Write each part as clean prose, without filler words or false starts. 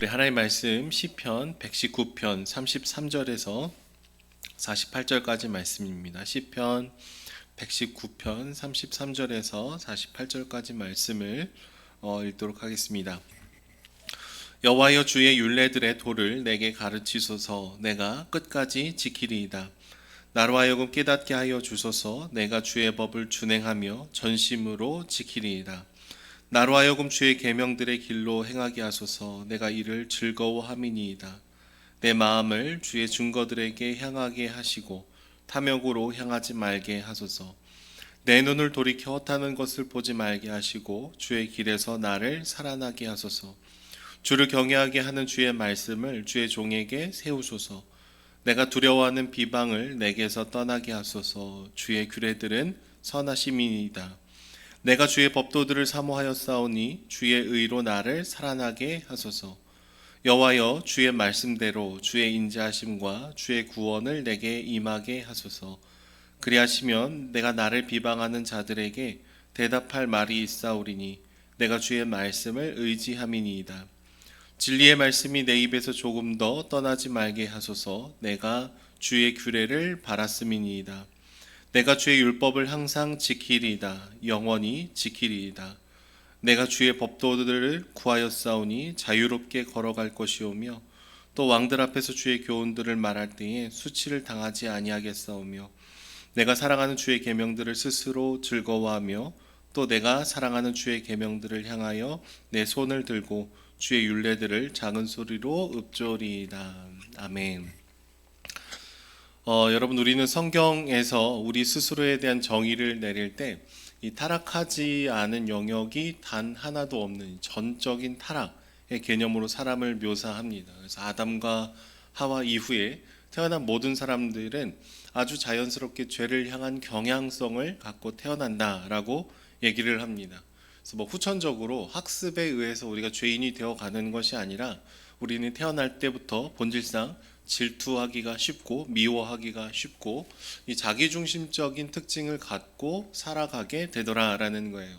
우리 하나님의 말씀 시편 119편 33절에서 48절까지 말씀입니다. 시편 119편 33절에서 48절까지 말씀을 읽도록 하겠습니다. 여호와여, 주의 율례들의 도를 내게 가르치소서. 내가 끝까지 지키리이다. 나로 하여금 깨닫게 하여 주소서. 내가 주의 법을 준행하며 전심으로 지키리이다. 나로 하여금 주의 계명들의 길로 행하게 하소서. 내가 이를 즐거워함이니이다. 내 마음을 주의 증거들에게 향하게 하시고 탐욕으로 향하지 말게 하소서. 내 눈을 돌이켜 헛하는 것을 보지 말게 하시고 주의 길에서 나를 살아나게 하소서. 주를 경외하게 하는 주의 말씀을 주의 종에게 세우소서. 내가 두려워하는 비방을 내게서 떠나게 하소서. 주의 규례들은 선하심이니이다. 내가 주의 법도들을 사모하였사오니 주의 의로 나를 살아나게 하소서. 여호와여, 주의 말씀대로 주의 인자하심과 주의 구원을 내게 임하게 하소서. 그리하시면 내가 나를 비방하는 자들에게 대답할 말이 있사오리니 내가 주의 말씀을 의지함이니이다. 진리의 말씀이 내 입에서 조금 더 떠나지 말게 하소서. 내가 주의 규례를 바랐음이니이다. 내가 주의 율법을 항상 지키리이다. 영원히 지키리이다. 내가 주의 법도들을 구하였사오니 자유롭게 걸어갈 것이오며 또 왕들 앞에서 주의 교훈들을 말할 때에 수치를 당하지 아니하겠사오며 내가 사랑하는 주의 계명들을 스스로 즐거워하며 또 내가 사랑하는 주의 계명들을 향하여 내 손을 들고 주의 율례들을 작은 소리로 읊조리이다. 아멘. 여러분, 우리는 성경에서 우리 스스로에 대한 정의를 내릴 때 이 타락하지 않은 영역이 단 하나도 없는 전적인 타락의 개념으로 사람을 묘사합니다. 그래서 아담과 하와 이후에 태어난 모든 사람들은 아주 자연스럽게 죄를 향한 경향성을 갖고 태어난다라고 얘기를 합니다. 그래서 후천적으로 학습에 의해서 우리가 죄인이 되어 가는 것이 아니라 우리는 태어날 때부터 본질상 질투하기가 쉽고 미워하기가 쉽고 이 자기중심적인 특징을 갖고 살아가게 되더라라는 거예요.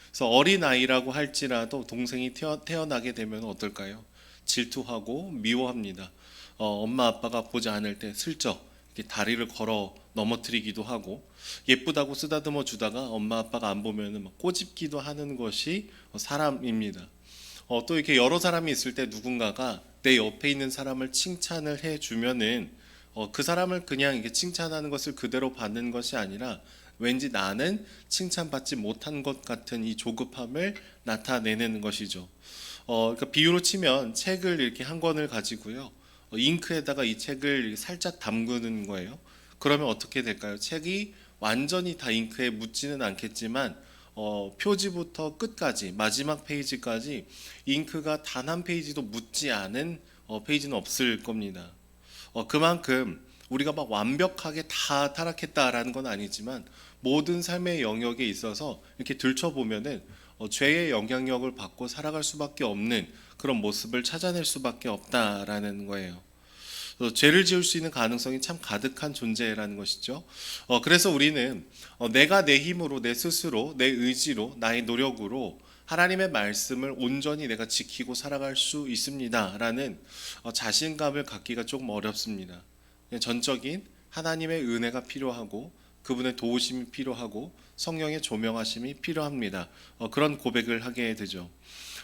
그래서 어린아이라고 할지라도 동생이 태어나게 되면 어떨까요? 질투하고 미워합니다. 엄마 아빠가 보지 않을 때 슬쩍 이렇게 다리를 걸어 넘어뜨리기도 하고 예쁘다고 쓰다듬어 주다가 엄마 아빠가 안 보면 막 꼬집기도 하는 것이 사람입니다. 또 이렇게 여러 사람이 있을 때 누군가가 내 옆에 있는 사람을 칭찬을 해주면은 그 사람을 그냥 이게 칭찬하는 것을 그대로 받는 것이 아니라 왠지 나는 칭찬받지 못한 것 같은 이 조급함을 나타내는 것이죠. 그러니까 비유로 치면 책을 이렇게 한 권을 가지고요. 잉크에다가 이 책을 살짝 담그는 거예요. 그러면 어떻게 될까요? 책이 완전히 다 잉크에 묻지는 않겠지만 표지부터 끝까지 마지막 페이지까지 잉크가 단 한 페이지도 묻지 않은 페이지는 없을 겁니다. 그만큼 우리가 막 완벽하게 다 타락했다라는 건 아니지만 모든 삶의 영역에 있어서 이렇게 들춰보면은 죄의 영향력을 받고 살아갈 수밖에 없는 그런 모습을 찾아낼 수밖에 없다라는 거예요. 죄를 지을 수 있는 가능성이 참 가득한 존재라는 것이죠. 그래서 우리는 내가 내 힘으로, 내 스스로, 내 의지로, 나의 노력으로 하나님의 말씀을 온전히 내가 지키고 살아갈 수 있습니다라는 자신감을 갖기가 조금 어렵습니다. 전적인 하나님의 은혜가 필요하고 그분의 도우심이 필요하고 성령의 조명하심이 필요합니다. 그런 고백을 하게 되죠.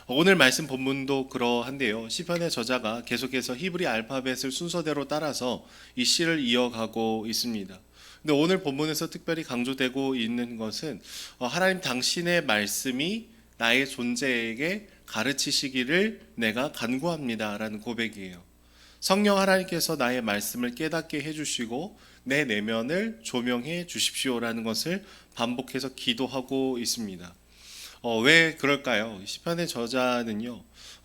오늘 말씀 본문도 그러한데요. 시편의 저자가 계속해서 히브리 알파벳을 순서대로 따라서 이 시를 이어가고 있습니다. 근데 오늘 본문에서 특별히 강조되고 있는 것은 하나님 당신의 말씀이 나의 존재에게 가르치시기를 내가 간구합니다라는 고백이에요. 성령 하나님께서 나의 말씀을 깨닫게 해주시고 내 내면을 조명해 주십시오라는 것을 반복해서 기도하고 있습니다. 왜 그럴까요? 시편의 저자는요,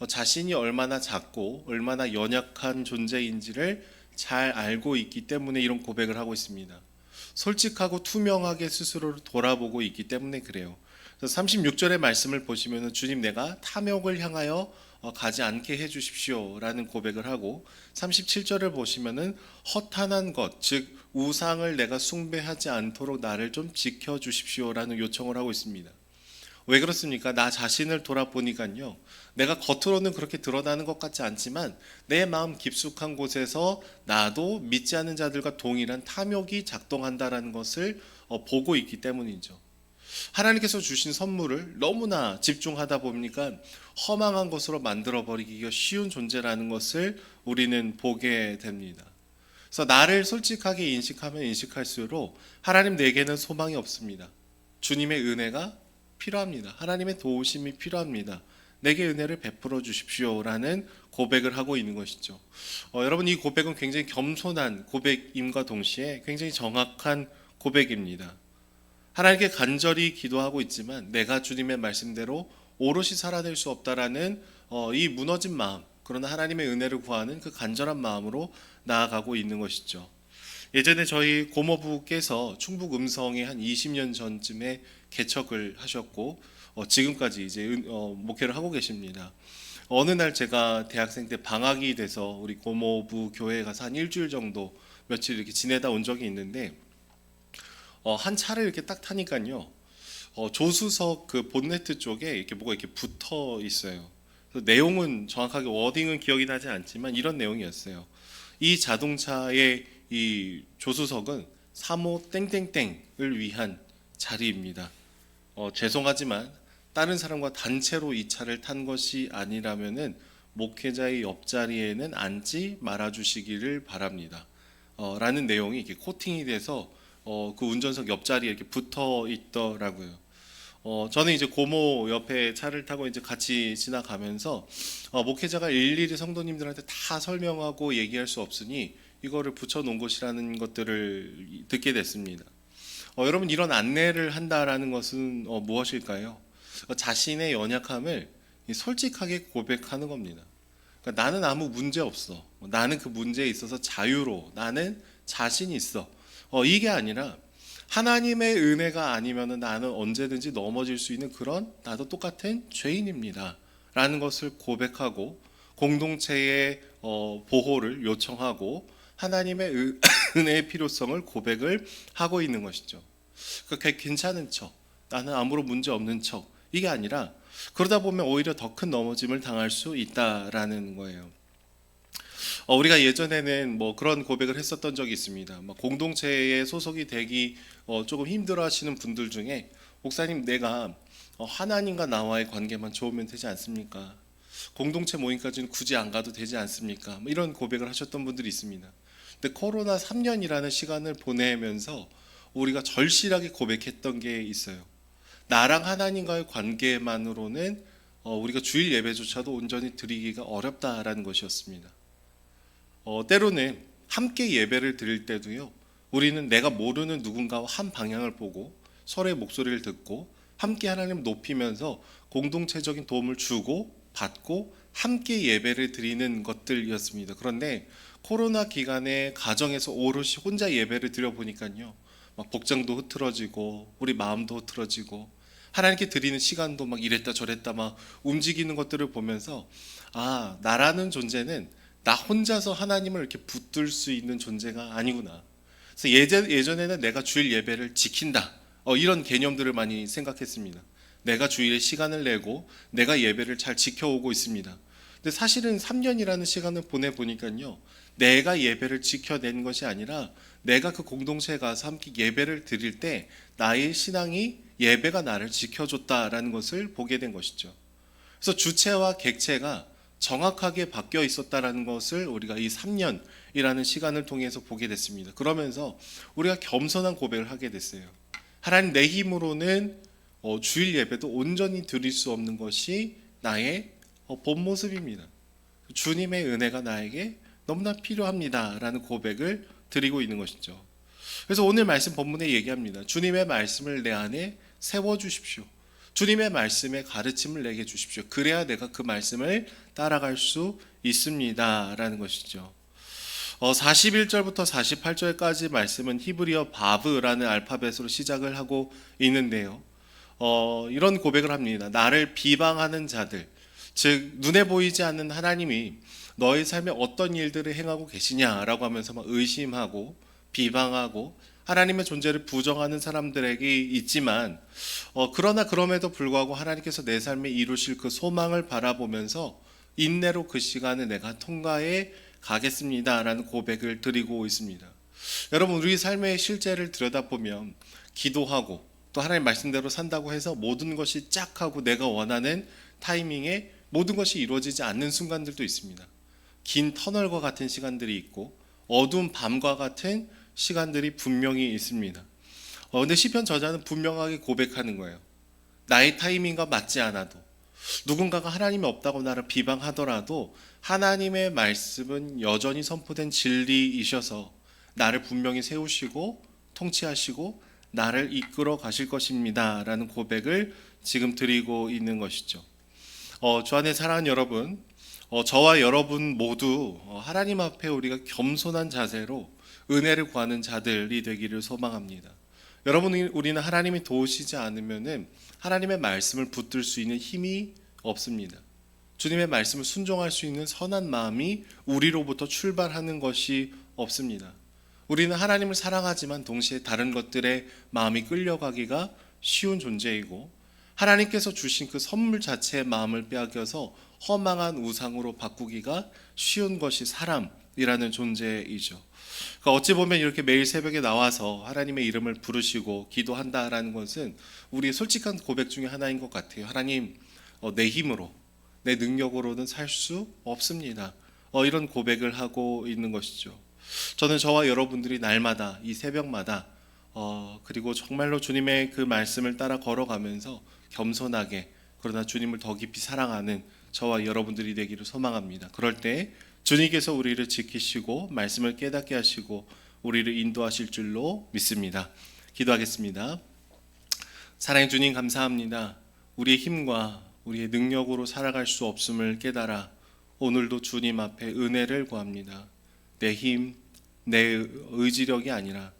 자신이 얼마나 작고 얼마나 연약한 존재인지를 잘 알고 있기 때문에 이런 고백을 하고 있습니다. 솔직하고 투명하게 스스로를 돌아보고 있기 때문에 그래요. 36절의 말씀을 보시면 주님, 내가 탐욕을 향하여 가지 않게 해주십시오 라는 고백을 하고 37절을 보시면은 허탄한 것, 즉 우상을 내가 숭배하지 않도록 나를 좀 지켜주십시오 라는 요청을 하고 있습니다. 왜 그렇습니까? 나 자신을 돌아보니까요. 내가 겉으로는 그렇게 드러나는 것 같지 않지만 내 마음 깊숙한 곳에서 나도 믿지 않는 자들과 동일한 탐욕이 작동한다라는 것을 보고 있기 때문이죠. 하나님께서 주신 선물을 너무나 집중하다 보니까 허망한 것으로 만들어버리기가 쉬운 존재라는 것을 우리는 보게 됩니다. 그래서 나를 솔직하게 인식하면 인식할수록 하나님 내게는 소망이 없습니다. 주님의 은혜가 필요합니다. 하나님의 도우심이 필요합니다. 내게 은혜를 베풀어 주십시오라는 고백을 하고 있는 것이죠. 여러분 이 고백은 굉장히 겸손한 고백임과 동시에 굉장히 정확한 고백입니다. 하나님께 간절히 기도하고 있지만 내가 주님의 말씀대로 오롯이 살아낼 수 없다라는 이 무너진 마음, 그러나 하나님의 은혜를 구하는 그 간절한 마음으로 나아가고 있는 것이죠. 예전에 저희 고모부께서 충북 음성에 한 20년 전쯤에 개척을 하셨고 지금까지 이제 목회를 하고 계십니다. 어느 날 제가 대학생 때 방학이 돼서 우리 고모부 교회에 가서 한 일주일 정도 며칠 이렇게 지내다 온 적이 있는데 한 차를 이렇게 딱 타니까요. 조수석 그 본네트 쪽에 이렇게 뭐가 이렇게 붙어 있어요. 내용은 정확하게 워딩은 기억이 나지 않지만 이런 내용이었어요. 이 자동차의 이 조수석은 3호 땡땡땡을 위한 자리입니다. 죄송하지만 다른 사람과 단체로 이 차를 탄 것이 아니라면은 목회자의 옆자리에는 앉지 말아 주시기를 바랍니다. 라는 내용이 이렇게 코팅이 돼서 그 운전석 옆자리에 이렇게 붙어 있더라고요. 저는 이제 고모 옆에 차를 타고 이제 같이 지나가면서 목회자가 일일이 성도님들한테 다 설명하고 얘기할 수 없으니 이거를 붙여놓은 것이라는 것들을 듣게 됐습니다. 여러분 이런 안내를 한다라는 것은 무엇일까요? 자신의 연약함을 솔직하게 고백하는 겁니다. 그러니까 나는 아무 문제 없어. 나는 그 문제에 있어서 자유로워. 나는 자신 있어. 이게 아니라 하나님의 은혜가 아니면 나는 언제든지 넘어질 수 있는 그런 나도 똑같은 죄인입니다. 라는 것을 고백하고 공동체의 보호를 요청하고 하나님의 은혜의 필요성을 고백을 하고 있는 것이죠. 그러니까 괜찮은 척, 나는 아무런 문제 없는 척, 이게 아니라 그러다 보면 오히려 더 큰 넘어짐을 당할 수 있다라는 거예요. 우리가 예전에는 뭐 그런 고백을 했었던 적이 있습니다. 공동체에 소속이 되기 조금 힘들어하시는 분들 중에 목사님 내가 하나님과 나와의 관계만 좋으면 되지 않습니까? 공동체 모임까지는 굳이 안 가도 되지 않습니까? 이런 고백을 하셨던 분들이 있습니다. 근데 코로나 3년이라는 시간을 보내면서 우리가 절실하게 고백했던 게 있어요. 나랑 하나님과의 관계만으로는 우리가 주일 예배조차도 온전히 드리기가 어렵다라는 것이었습니다. 때로는 함께 예배를 드릴 때도요. 우리는 내가 모르는 누군가와 한 방향을 보고 서로의 목소리를 듣고 함께 하나님을 높이면서 공동체적인 도움을 주고 받고 함께 예배를 드리는 것들이었습니다. 그런데 코로나 기간에 가정에서 오롯이 혼자 예배를 드려보니까요. 막 복장도 흐트러지고 우리 마음도 흐트러지고 하나님께 드리는 시간도 막 이랬다 저랬다 막 움직이는 것들을 보면서 나라는 존재는 나 혼자서 하나님을 이렇게 붙들 수 있는 존재가 아니구나. 그래서 예전에는 내가 주일 예배를 지킨다. 이런 개념들을 많이 생각했습니다. 내가 주일에 시간을 내고 내가 예배를 잘 지켜오고 있습니다. 근데 사실은 3년이라는 시간을 보내보니까요. 내가 예배를 지켜낸 것이 아니라 내가 그 공동체에 가서 함께 예배를 드릴 때 나의 신앙이 예배가 나를 지켜줬다라는 것을 보게 된 것이죠. 그래서 주체와 객체가 정확하게 바뀌어 있었다라는 것을 우리가 이 3년이라는 시간을 통해서 보게 됐습니다. 그러면서 우리가 겸손한 고백을 하게 됐어요. 하나님 내 힘으로는 주일 예배도 온전히 드릴 수 없는 것이 나의 본 모습입니다. 주님의 은혜가 나에게 너무나 필요합니다라는 고백을 드리고 있는 것이죠. 그래서 오늘 말씀 본문에 얘기합니다. 주님의 말씀을 내 안에 세워주십시오. 주님의 말씀의 가르침을 내게 주십시오. 그래야 내가 그 말씀을 따라갈 수 있습니다. 라는 것이죠. 41절부터 48절까지 말씀은 히브리어 바브라는 알파벳으로 시작을 하고 있는데요. 이런 고백을 합니다. 나를 비방하는 자들, 즉 눈에 보이지 않는 하나님이 너의 삶에 어떤 일들을 행하고 계시냐라고 하면서 막 의심하고 비방하고 하나님의 존재를 부정하는 사람들에게 있지만 그러나 그럼에도 불구하고 하나님께서 내 삶에 이루실 그 소망을 바라보면서 인내로 그 시간을 내가 통과해 가겠습니다라는 고백을 드리고 있습니다. 여러분, 우리 삶의 실제를 들여다보면 기도하고 또 하나님 말씀대로 산다고 해서 모든 것이 쫙 하고 내가 원하는 타이밍에 모든 것이 이루어지지 않는 순간들도 있습니다. 긴 터널과 같은 시간들이 있고 어두운 밤과 같은 시간들이 분명히 있습니다. 근데 시편 저자는 분명하게 고백하는 거예요. 나의 타이밍과 맞지 않아도, 누군가가 하나님이 없다고 나를 비방하더라도 하나님의 말씀은 여전히 선포된 진리이셔서 나를 분명히 세우시고 통치하시고 나를 이끌어 가실 것입니다 라는 고백을 지금 드리고 있는 것이죠. 주 안에 사랑하는 여러분, 저와 여러분 모두 하나님 앞에 우리가 겸손한 자세로 은혜를 구하는 자들이 되기를 소망합니다. 여러분, 우리는 하나님이 도우시지 않으면은 하나님의 말씀을 붙들 수 있는 힘이 없습니다. 주님의 말씀을 순종할 수 있는 선한 마음이 우리로부터 출발하는 것이 없습니다. 우리는 하나님을 사랑하지만 동시에 다른 것들에 마음이 끌려가기가 쉬운 존재이고, 하나님께서 주신 그 선물 자체의 마음을 빼앗겨서 허망한 우상으로 바꾸기가 쉬운 것이 사람이라는 존재이죠. 그러니까 어찌 보면 이렇게 매일 새벽에 나와서 하나님의 이름을 부르시고 기도한다라는 것은 우리의 솔직한 고백 중에 하나인 것 같아요. 하나님, 내 힘으로, 내 능력으로는 살 수 없습니다. 이런 고백을 하고 있는 것이죠. 저는 저와 여러분들이 날마다 이 새벽마다 그리고 정말로 주님의 그 말씀을 따라 걸어가면서 겸손하게, 그러나 주님을 더 깊이 사랑하는 저와 여러분들이 되기를 소망합니다. 그럴 때 주님께서 우리를 지키시고 말씀을 깨닫게 하시고 우리를 인도하실 줄로 믿습니다. 기도하겠습니다. 사랑의 주님, 감사합니다. 우리의 힘과 우리의 능력으로 살아갈 수 없음을 깨달아 오늘도 주님 앞에 은혜를 구합니다. 내 힘, 내 의지력이 아니라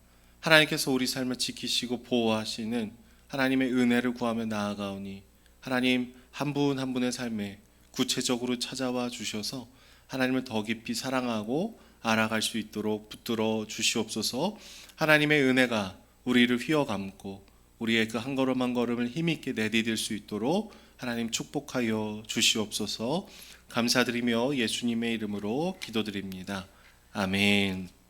하나님께서 우리 삶을 지키시고 보호하시는 하나님의 은혜를 구하며 나아가오니, 하나님 한 분 한 분의 삶에 구체적으로 찾아와 주셔서 하나님을 더 깊이 사랑하고 알아갈 수 있도록 붙들어 주시옵소서. 하나님의 은혜가 우리를 휘어감고 우리의 그 한 걸음 한 걸음을 힘있게 내디딜 수 있도록 하나님 축복하여 주시옵소서. 감사드리며 예수님의 이름으로 기도드립니다. 아멘.